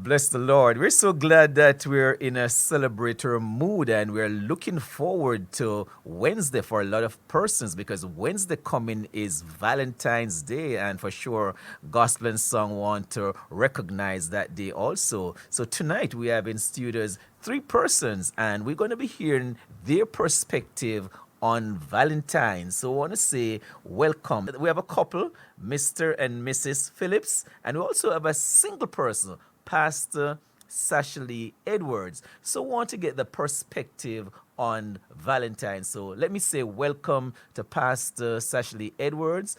Bless the Lord. We're so glad that we're in a celebratory mood and we're looking forward to Wednesday for a lot of persons because Wednesday coming is Valentine's Day and for sure Gospel and Song want to recognize that day also. So tonight we have in studios three persons and we're going to be hearing their perspective on Valentine's. So I want to say welcome. We have a couple, Mr. and Mrs. Phillips, and we also have a single person, Pastor Sashley Edwards. So I want to get the perspective on Valentine's. So let me say welcome to Pastor Sashley Edwards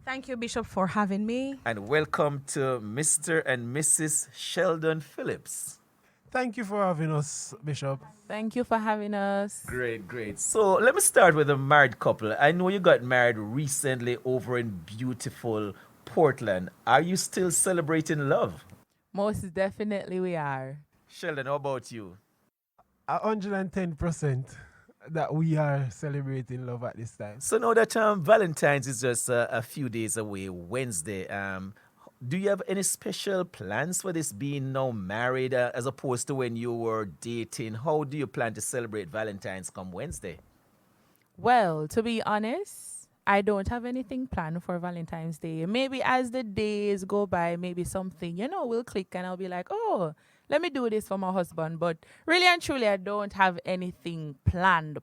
Thank you, Bishop, for having me. and welcome to Mr. and Mrs. Sheldon Phillips. Thank you for having us, Bishop. Thank you for having us. Great, great. So let me start with a married couple. I know you got married recently over in beautiful Portland. Are you still celebrating love? Most definitely we are. Sheldon, how about you? 110% that we are celebrating love at this time. So now that Valentine's is just a few days away, Wednesday, do you have any special plans for this being now married as opposed to when you were dating? How do you plan to celebrate Valentine's come Wednesday? Well, to be honest, I don't have anything planned for Valentine's Day. Maybe as the days go by, maybe something, will click and I'll be like, oh, let me do this for my husband. But really and truly, I don't have anything planned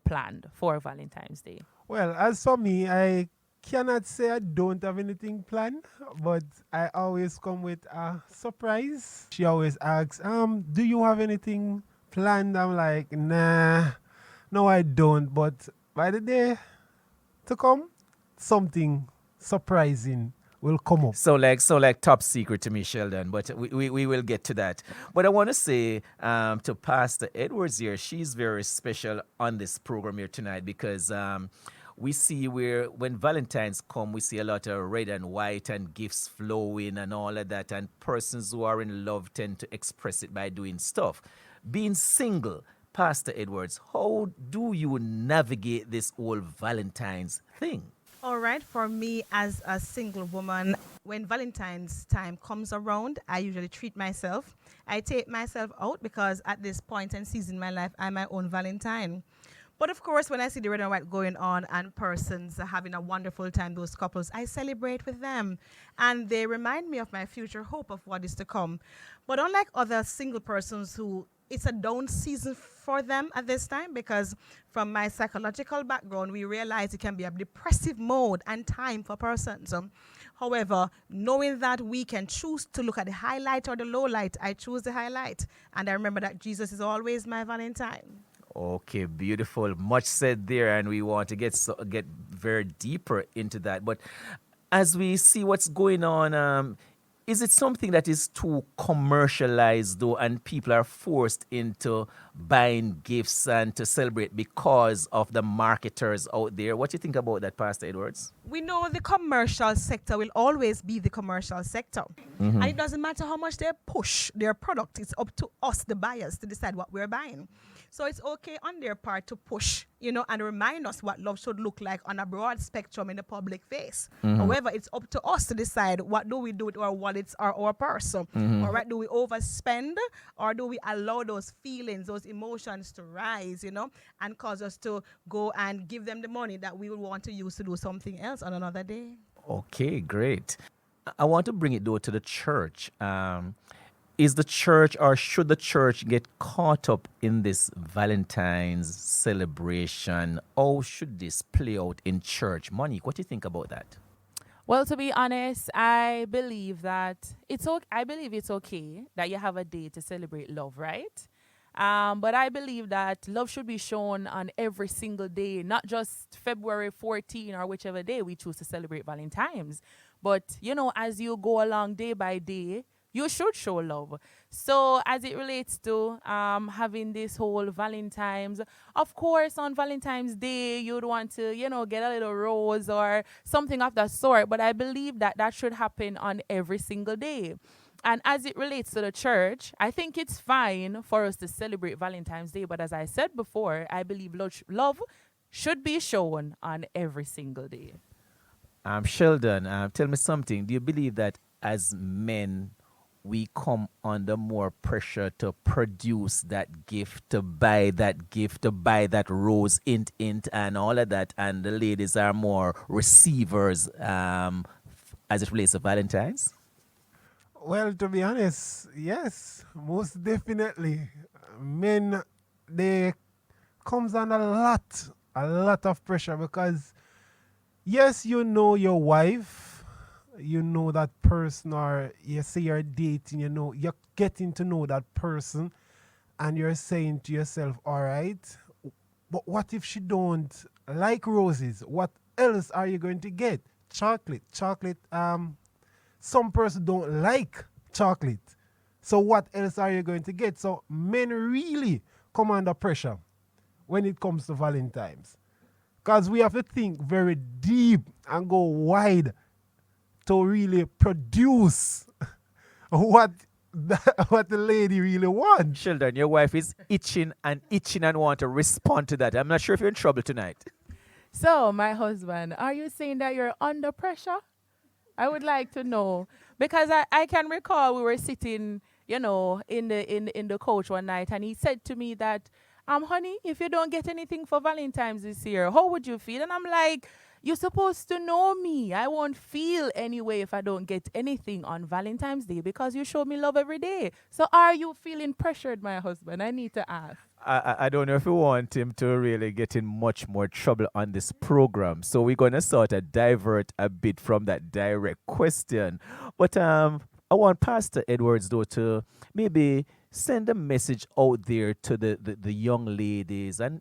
for Valentine's Day. Well, as for me, I cannot say I don't have anything planned, but I always come with a surprise. She always asks, do you have anything planned? I'm like, nah, no, I don't. But by the day to come, something surprising will come up. So like top secret to me, Sheldon, but we will get to that. But I want to say to Pastor Edwards here, she's very special on this program here tonight because we see where when Valentine's come, we see a lot of red and white and gifts flowing and all of that. And persons who are in love tend to express it by doing stuff. Being single, Pastor Edwards, how do you navigate this whole Valentine's thing? All right, for me as a single woman, when Valentine's time comes around, I usually treat myself. I take myself out because at this point and season in my life, I'm my own Valentine. But of course, when I see the red and white going on and persons are having a wonderful time, those couples, I celebrate with them. And they remind me of my future hope of what is to come. But unlike other single persons who it's a down season for them at this time because from my psychological background, we realize it can be a depressive mode and time for persons. However, knowing that we can choose to look at the highlight or the low light, I choose the highlight. And I remember that Jesus is always my Valentine. Okay, beautiful. Much said there, and we want to get very deeper into that. But as we see what's going on, is it something that is too commercialized though, and people are forced into buying gifts and to celebrate because of the marketers out there? What do you think about that, Pastor Edwards? We know the commercial sector will always be the commercial sector. And it doesn't matter how much they push their product. It's up to us, the buyers, to decide what we're buying. So it's okay on their part to push, and remind us what love should look like on a broad spectrum in the public face. However, it's up to us to decide what do we do with our wallets or our purse. All right, do we overspend or do we allow those feelings, those emotions to rise, and cause us to go and give them the money that we would want to use to do something else on another day? Okay, great. I want to bring it though to the church. Is the church or should the church get caught up in this Valentine's celebration? How should this play out in church? Monique, what do you think about that? Well, to be honest, I believe that it's okay. I believe it's okay that you have a day to celebrate love, right? But I believe that love should be shown on every single day, not just February 14 or whichever day we choose to celebrate Valentine's. But, as you go along day by day, you should show love. So as it relates to having this whole Valentine's, of course, on Valentine's Day, you'd want to, get a little rose or something of that sort. But I believe that that should happen on every single day. And as it relates to the church, I think it's fine for us to celebrate Valentine's Day. But as I said before, I believe love should be shown on every single day. Sheldon, tell me something. Do you believe that as men, we come under more pressure to produce that gift, to buy that gift, to buy that rose, and all of that. And the ladies are more receivers as it relates to Valentine's. Well, to be honest, yes, most definitely. Men, they comes on a lot of pressure because yes, you know your wife, you know that person, or you say you're dating, you know, you're getting to know that person, and you're saying to yourself, all right, but what if she don't like roses? What else are you going to get? Chocolate. Some person don't like chocolate. So what else are you going to get? So men really come under pressure when it comes to Valentine's. Because we have to think very deep and go wide to really produce what what the lady really wants. Sheldon, your wife is itching and want to respond to that. I'm not sure if you're in trouble tonight. So, my husband, are you saying that you're under pressure? I would like to know because I can recall we were sitting, in the coach one night, and he said to me that, honey, if you don't get anything for Valentine's this year, how would you feel? And I'm like, you're supposed to know me. I won't feel any way if I don't get anything on Valentine's Day because you show me love every day. So are you feeling pressured, my husband? I need to ask. I don't know if we want him to really get in much more trouble on this program. So we're going to sort of divert a bit from that direct question. But I want Pastor Edwards, though, to maybe send a message out there to the young ladies and